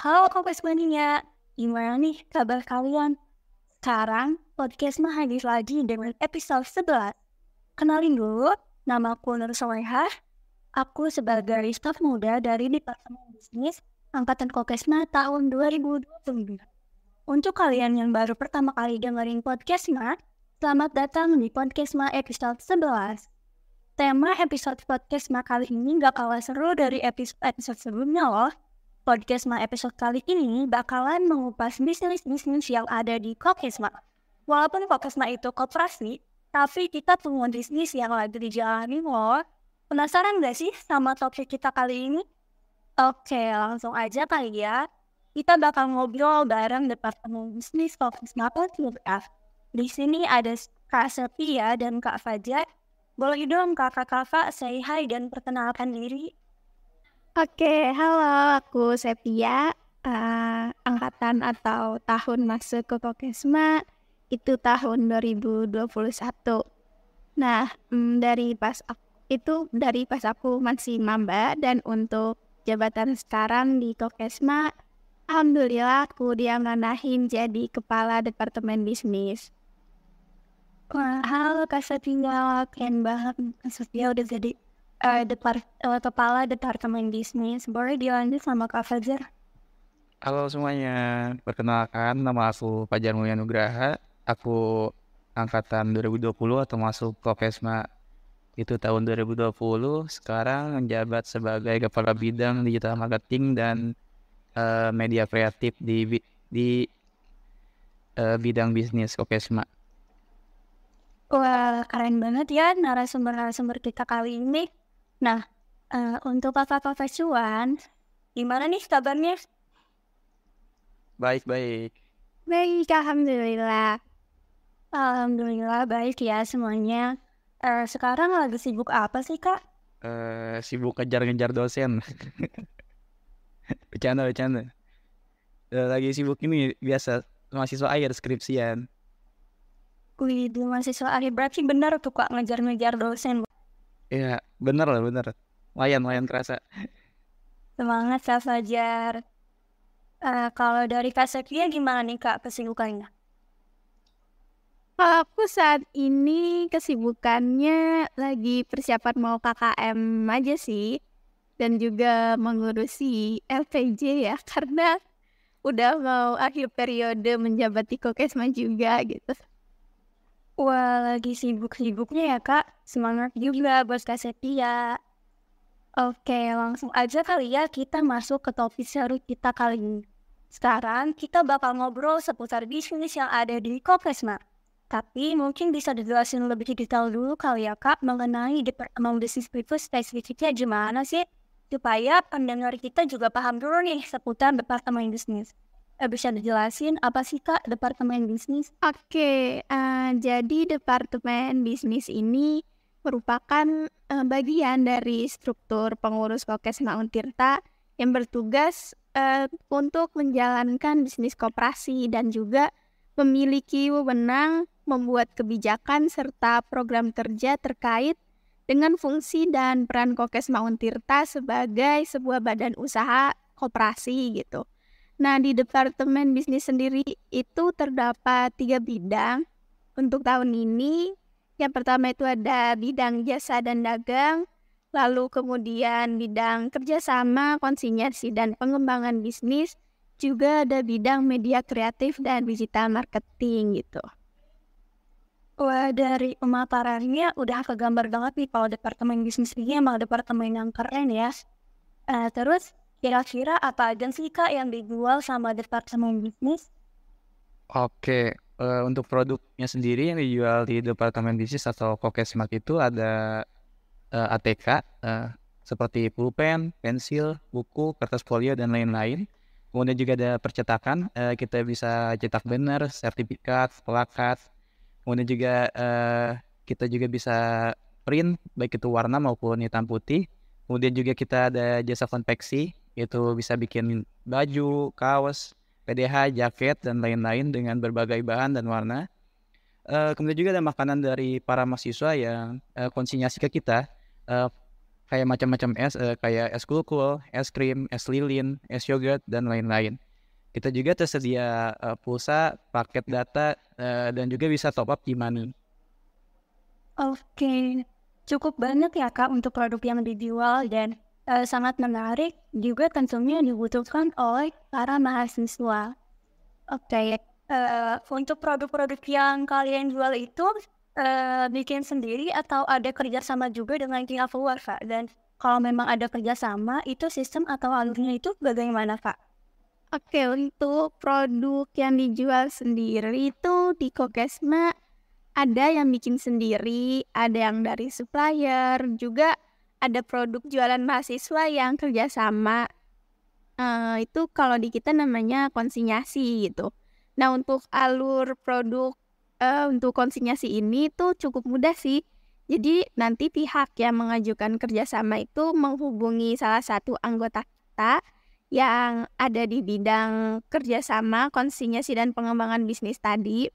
Halo Kompas Mania, gimana nih kabar kalian? Sekarang podcast mah hadir lagi dengan episode 11. Kenalin dulu, namaku Nur Solehah. Aku sebagai staf muda dari Departemen Bisnis Angkatan Kokesma tahun 2025. Untuk kalian yang baru pertama kali dengerin Podcastma, selamat datang di Podcastma episode 11. Tema episode Podcastma kali ini gak kalah seru dari episode sebelumnya loh. Podcastma episode kali ini bakalan mengupas bisnis-bisnis yang ada di Kokesma. Walaupun Kokesma itu koperasi, tapi kita punya bisnis yang lagi dijalani loh. Penasaran gak sih sama topik kita kali ini? Oke, langsung aja kali ya. Kita bakal ngobrol bareng Departemen Bisnis Kokesma Podcast. Di sini ada Kak Sepia dan Kak Fajar. Boleh dong kakak-kakak say hi dan perkenalkan diri. Oke, halo, aku Sepia, angkatan atau tahun masuk ke Kokesma itu tahun 2021. Nah, dari pas aku masih maba, dan untuk jabatan sekarang di Kokesma, alhamdulillah aku diamanahin jadi kepala Departemen Bisnis. Wah, halo Kak Sepia, keren banget Kak Sepia udah jadi kepala Departemen Bisnis. Boleh dilanjut sama Kak Fajar? Halo semuanya, perkenalkan nama aku Fajar Mulya Nugraha. Aku angkatan 2020 atau masuk Kokesma itu tahun 2020. Sekarang menjabat sebagai kepala bidang digital marketing dan media kreatif di bidang bisnis Kokesma. Wah, keren banget ya narasumber kita kali ini. Nah, untuk kakak-kakak cuan, gimana nih kabarnya? Baik. Baik, alhamdulillah. Alhamdulillah baik ya semuanya. Sekarang lagi sibuk apa sih Kak? Sibuk ngejar-ngejar dosen. Bercanda. Lagi sibuk ini biasa mahasiswa akhir skripsian. Wih, di mahasiswa akhir berarti benar tuh Kak ngejar-ngejar dosen. Iya, bener. Lumayan kerasa. Semangat Kak Fajar. Kalau dari Kak Sepia gimana nih Kak kesibukannya? Kalau aku saat ini kesibukannya lagi persiapan mau KKM aja sih, dan juga mengurusi LPJ ya, karena udah mau akhir periode menjabat di Kokesma juga gitu. Wah, lagi sibuk-sibuknya ya Kak. Semangat juga buat Kak Sepia. Oke, langsung aja kali ya kita masuk ke topik seru kita kali ini. Sekarang kita bakal ngobrol seputar bisnis yang ada di Kokesma. Tapi mungkin bisa dijelasin lebih detail dulu kali ya Kak mengenai Departemen Bisnis itu spesifiknya gimana sih? Supaya pendengar kita juga paham dulu nih seputar Departemen Bisnis. Bisa dijelasin apa sih Kak Departemen Bisnis? Oke, jadi Departemen Bisnis ini merupakan bagian dari struktur pengurus Kokesma Untirta yang bertugas untuk menjalankan bisnis koperasi dan juga memiliki wewenang membuat kebijakan serta program kerja terkait dengan fungsi dan peran Kokesma Untirta sebagai sebuah badan usaha koperasi gitu. Nah, di Departemen Bisnis sendiri itu terdapat 3 bidang untuk tahun ini. Yang pertama itu ada bidang jasa dan dagang, lalu kemudian bidang kerjasama, konsinyasi, dan pengembangan bisnis, juga ada bidang media kreatif dan digital marketing gitu. Wah, dari pemaparannya udah kegambar banget nih kalau Departemen Bisnis ini emang departemen yang keren ya. Terus kira-kira apa aja sih Kak yang dijual sama Departemen Bisnis? Oke, untuk produknya sendiri yang dijual di Departemen Bisnis atau Kokesma itu ada ATK seperti pulpen, pensil, buku, kertas folio, dan lain-lain. Kemudian juga ada percetakan, kita bisa cetak banner, sertifikat, plakat. Kemudian juga kita juga bisa print, baik itu warna maupun hitam putih. Kemudian juga kita ada jasa konveksi, itu bisa bikin baju, kaos, PDH, jaket, dan lain-lain dengan berbagai bahan dan warna. Kemudian juga ada makanan dari para mahasiswa yang konsinyasi ke kita, kayak macam-macam es, kayak es kulkul, es krim, es lilin, es yogurt, dan lain-lain. Kita juga tersedia pulsa, paket data, dan juga bisa top up e-money. Oke, cukup banyak ya Kak untuk produk yang dijual dan sangat menarik juga tentunya dibutuhkan oleh para mahasiswa. Oke, untuk produk-produk yang kalian jual itu bikin sendiri atau ada kerjasama juga dengan pihak luar Kak? Dan kalau memang ada kerjasama, itu sistem atau alurnya itu bagaimana Kak? Oke, untuk produk yang dijual sendiri itu di Kokesma ada yang bikin sendiri, ada yang dari supplier, juga ada produk jualan mahasiswa yang kerjasama. Itu kalau di kita namanya konsinyasi gitu. Nah, untuk alur produk untuk konsinyasi ini tuh cukup mudah sih. Jadi nanti pihak yang mengajukan kerjasama itu menghubungi salah satu anggota kita yang ada di bidang kerjasama, konsinyasi, dan pengembangan bisnis tadi.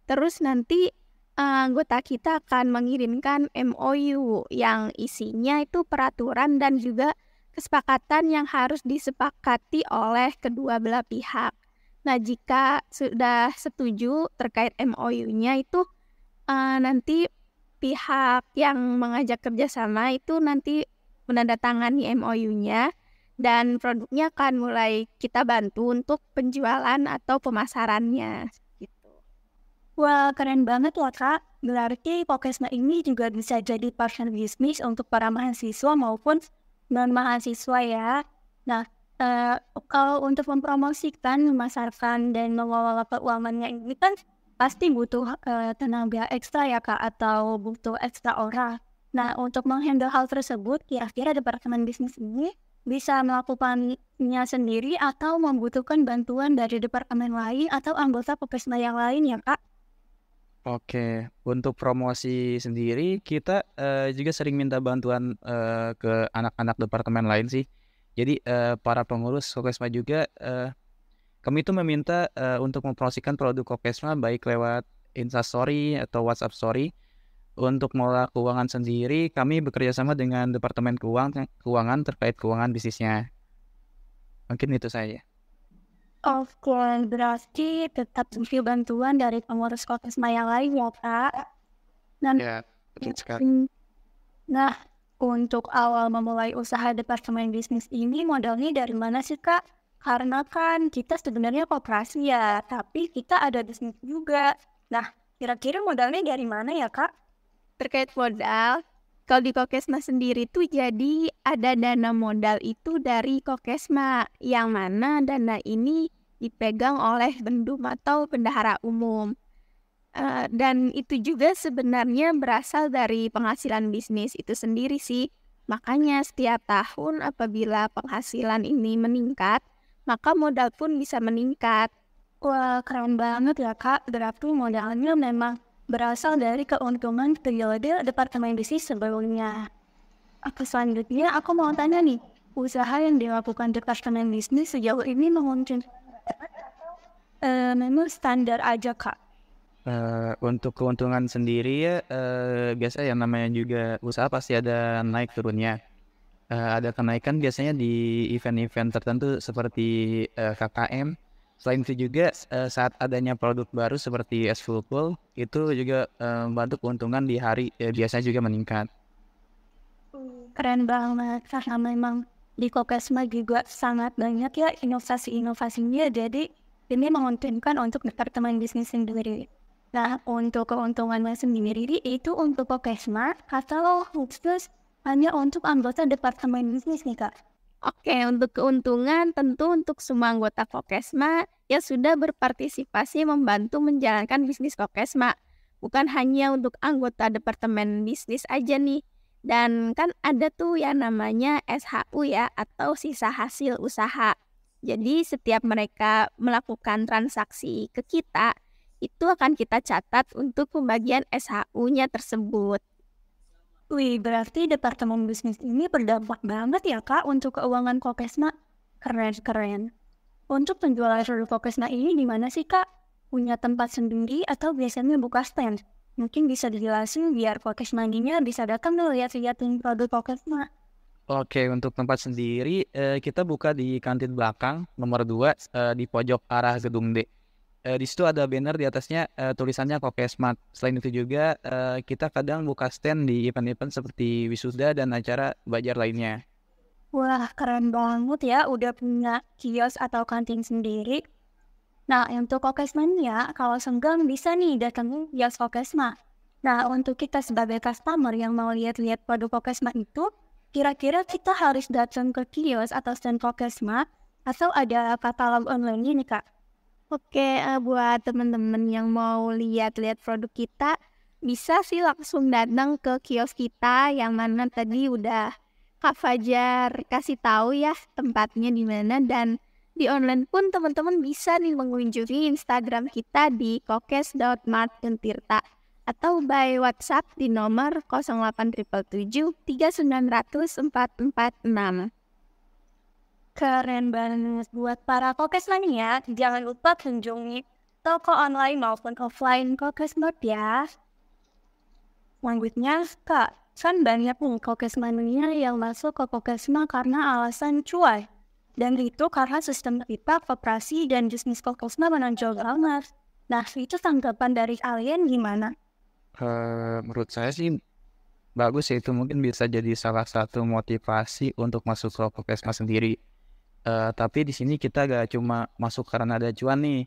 Terus nanti anggota kita akan mengirimkan MOU yang isinya itu peraturan dan juga kesepakatan yang harus disepakati oleh kedua belah pihak. Nah, jika sudah setuju terkait MOU-nya itu nanti pihak yang mengajak kerjasama itu nanti menandatangani MOU-nya dan produknya akan mulai kita bantu untuk penjualan atau pemasarannya. Wah, keren banget ya Kak. Berarti Kokesma ini juga bisa jadi partner bisnis untuk para mahasiswa maupun non-mahasiswa ya. Nah, kalau untuk mempromosikan, memasarkan, dan mengelola keuangannya ini kan pasti butuh tenaga ekstra ya Kak, atau butuh ekstra orang. Nah, untuk menghandle hal tersebut, kira-kira departemen bisnis ini bisa melakukannya sendiri atau membutuhkan bantuan dari departemen lain atau anggota Kokesma yang lain ya Kak? Oke, untuk promosi sendiri kita juga sering minta bantuan ke anak-anak departemen lain sih. Jadi para pengurus Kokesma juga kami itu meminta untuk mempromosikan produk Kokesma baik lewat Instastory atau WhatsApp Story. Untuk mengelola keuangan sendiri, kami bekerja sama dengan Departemen Keuangan terkait keuangan bisnisnya. Mungkin itu saja. Oke, berarti tetap butuh bantuan dari pengurus Kokesma yang lain ya Kak. Dan Ya, betul sekali. Nah, untuk awal memulai usaha departemen bisnis ini modalnya dari mana sih Kak? Karena kan kita sebenarnya koperasi ya, tapi kita ada bisnis juga. Nah, kira-kira modalnya dari mana ya Kak? Terkait modal, kalau di Kokesma sendiri tuh jadi ada dana modal itu dari Kokesma, yang mana dana ini dipegang oleh Bendum atau Bendahara Umum. Dan itu juga sebenarnya berasal dari penghasilan bisnis itu sendiri sih. Makanya setiap tahun apabila penghasilan ini meningkat, maka modal pun bisa meningkat. Wah, keren banget ya Kak. Berarti modalnya memang berasal dari keuntungan periode departemen bisnis sebelumnya. Selanjutnya aku mau tanya nih, usaha yang dilakukan departemen bisnis sejauh ini menguntungkan memang standar aja Kak? Untuk keuntungan sendiri ya biasa yang namanya juga usaha pasti ada naik turunnya. Ada kenaikan biasanya di event-event tertentu seperti KKM. Selain itu juga saat adanya produk baru seperti es fulkul itu juga membantu keuntungan di hari biasanya juga meningkat. Keren banget, karena memang di Kokesma juga sangat banyak ya inovasi-inovasinya, jadi ini menguntungkan untuk departemen bisnis sendiri. Nah, untuk keuntungannya sendiri itu untuk Kokesma atau khusus hanya untuk anggota departemen bisnis nih Kak? Oke, untuk keuntungan tentu untuk semua anggota Kokesma yang sudah berpartisipasi membantu menjalankan bisnis Kokesma. Bukan hanya untuk anggota departemen bisnis aja nih. Dan kan ada tuh yang namanya SHU ya, atau sisa hasil usaha. Jadi setiap mereka melakukan transaksi ke kita, itu akan kita catat untuk pembagian SHU-nya tersebut. Wih, berarti departemen bisnis ini berdampak banget ya Kak untuk keuangan Kokesma. Keren. Untuk penjualan produk Kokesma ini di mana sih Kak? Punya tempat sendiri atau biasanya buka stand? Mungkin bisa dijelasin biar Kokesma-nya bisa datang lihat-lihatin produk Kokesma. Oke, untuk tempat sendiri kita buka di kantin belakang nomor 2 di pojok arah gedung D. Di situ ada banner di atasnya tulisannya Kokesmat. Selain itu juga kita kadang buka stand di event-event seperti wisuda dan acara belajar lainnya. Wah, keren banget ya udah punya kios atau kantin sendiri. Nah, untuk Kokesmania, kalau senggang bisa nih datengin kios Kokesma. Nah, untuk kita sebagai customer yang mau lihat-lihat produk Kokesma itu, kira-kira kita harus datang ke kios atau stand Kokesma atau ada katalog online ini, Kak? Oke, buat teman-teman yang mau lihat-lihat produk kita, bisa sih langsung datang ke kios kita yang mana tadi udah Kak Fajar kasih tahu ya tempatnya di mana, dan di online pun teman-teman bisa nih mengunjungi Instagram kita di kokes.mart.tirta atau by WhatsApp di nomor 08777 3900 446. Keren banget. Buat para Kokesmania, jangan lupa kunjungi toko online maupun offline Kokesmart ya. Selanjutnya, Kak, kan banyak nih Kokesmania yang masuk ke Kokesma karena alasan cuan. Dan itu karena sistem kita, koperasi, dan bisnis Kokesma menonjol banget. Nah, itu tanggapan dari kalian gimana? Menurut saya sih bagus ya, itu mungkin bisa jadi salah satu motivasi untuk masuk ke Kokesma sendiri. Tapi di sini kita gak cuma masuk karena ada cuan nih.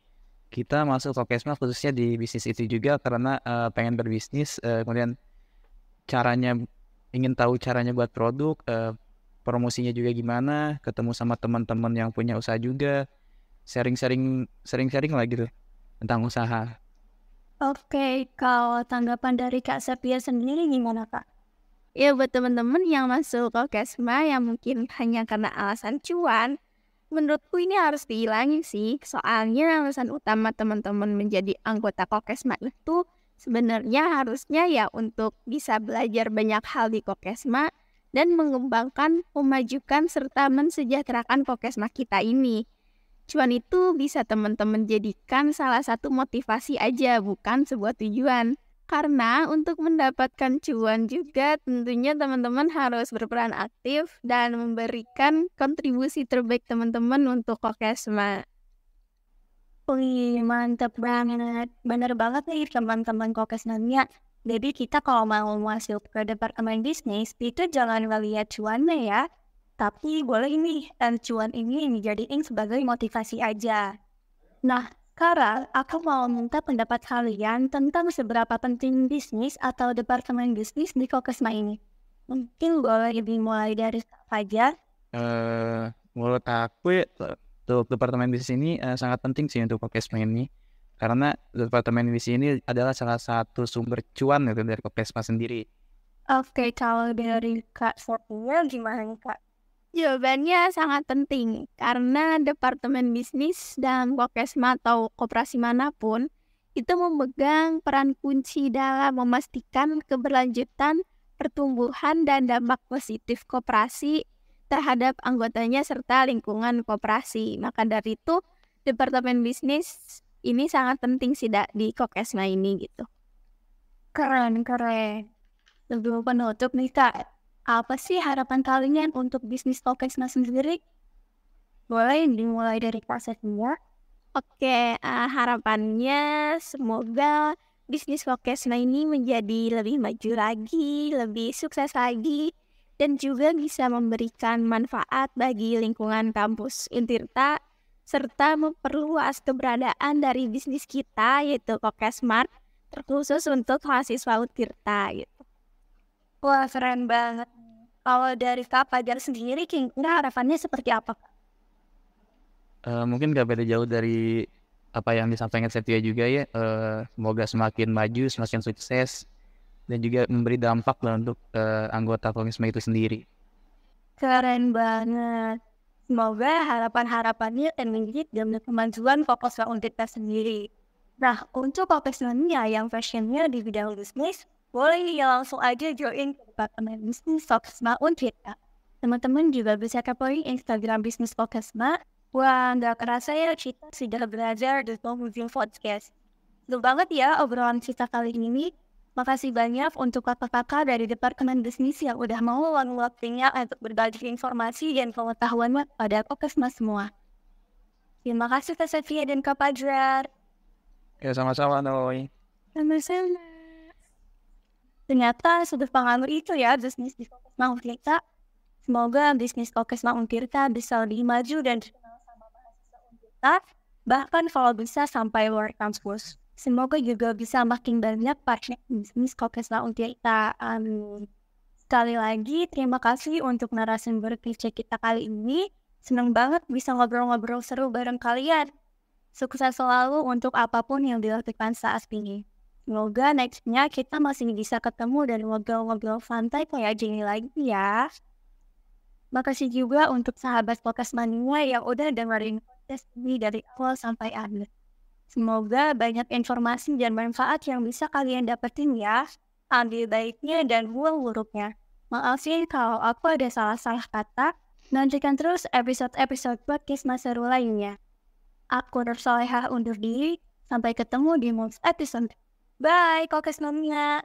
Kita masuk Kokesma khususnya di bisnis itu juga karena pengen berbisnis, kemudian ingin tahu caranya buat produk, promosinya juga gimana, ketemu sama teman-teman yang punya usaha juga, sering-sering lah gitu tentang usaha. Oke, kalau tanggapan dari Kak Sepia sendiri gimana, Kak? Ya, buat teman-teman yang masuk Kokesma yang mungkin hanya karena alasan cuan, menurutku ini harus dihilangin sih. Soalnya alasan utama teman-teman menjadi anggota Kokesma itu sebenarnya harusnya ya untuk bisa belajar banyak hal di Kokesma dan mengembangkan, memajukan, serta mensejahterakan Kokesma kita ini. Cuan itu bisa teman-teman jadikan salah satu motivasi aja, bukan sebuah tujuan. Karena untuk mendapatkan cuan juga tentunya teman-teman harus berperan aktif dan memberikan kontribusi terbaik teman-teman untuk Kokesma. Wih, mantep banget. Bener banget nih teman-teman Kokesmania. Jadi kita kalau mau masuk ke departemen bisnis, itu jangan ngeliat cuannya ya. Tapi boleh nih, cuan ini dijadiin sebagai motivasi aja. Nah, sekarang aku mau minta pendapat kalian tentang seberapa penting bisnis atau departemen bisnis di Kokesma ini. Mungkin boleh dimulai dari Kak Fajar. Menurut aku ya, untuk departemen bisnis ini sangat penting sih untuk Kokesma ini, karena departemen bisnis ini adalah salah satu sumber cuan gitu dari Kokesma sendiri. Oke, kalau dari Kak Sophia gimana nih, Kak? Jawabannya sangat penting, karena departemen bisnis dan Kokesma atau koperasi manapun itu memegang peran kunci dalam memastikan keberlanjutan, pertumbuhan, dan dampak positif koperasi terhadap anggotanya serta lingkungan koperasi. Maka dari itu, departemen bisnis ini sangat penting sih di Kokesma ini gitu. Keren. Sebelum penutup nih, Kak, apa sih harapan kalian untuk bisnis Kokesma sendiri? Boleh dimulai dari Kak Sepia. Oke, harapannya semoga bisnis Kokesma ini menjadi lebih maju lagi, lebih sukses lagi, dan juga bisa memberikan manfaat bagi lingkungan kampus Untirta, serta memperluas keberadaan dari bisnis kita yaitu Kokesmart, terkhusus untuk mahasiswa Untirta gitu. Wah, keren banget. Kalau dari Kak Fajar sendiri, kira-kira harapannya seperti apa, Kak? Mungkin gak beda jauh dari apa yang disampaikan Setia juga ya. Semoga semakin maju, semakin sukses, dan juga memberi dampak lah untuk anggota Kokesma itu sendiri. Keren banget. Semoga harapan-harapannya terwujud demi kemajuan Kokesma Untirta sendiri. Nah, untuk Kokesmania yang passionnya di bidang bisnis, boleh nih langsung aja join ke departemen bisnis Kokesma Untirta. Teman-teman juga bisa kepoin Instagram bisnis Kokesma. Wah, nggak kerasa ya kita sudah belajar di penghujung podcast. Seru banget ya obrolan kita kali ini. Makasih banyak untuk kakak-kakak dari Departemen Bisnis yang udah mau meluangkan waktunya untuk berbagi informasi dan pengetahuan pada Kokesma semua. Terima kasih Kak Sofia dan Kak Fajar. Ya sama-sama Noi. Sama-sama. Ternyata sudut pandang itu ya bisnis di Kokesma Untirta. Semoga bisnis Kokesma Untirta bisa lebih maju dan dikenal sama mahasiswa Untirta, bahkan kalau bisa sampai luar kampus. Semoga juga bisa makin banyak partner bisnis Kokesma Untirta. Amin. Sekali lagi, terima kasih untuk narasumber PC kita kali ini. Senang banget bisa ngobrol-ngobrol seru bareng kalian. Sukses selalu untuk apapun yang dilakukan saat ini. Semoga next-nya kita masih bisa ketemu dan ngobrol-ngobrol santai kayak gini lagi ya. Makasih juga untuk sahabat Podcast Mania yang udah dengerin podcast ini dari awal sampai akhir. Semoga banyak informasi dan manfaat yang bisa kalian dapetin ya. Ambil baiknya dan buang buruknya. Maafin kalau aku ada salah-salah kata. Nantikan terus episode-episode podcast seru lainnya. Aku Nur Solehah undur diri. Sampai ketemu di next episode. Bye, Kokes Mania.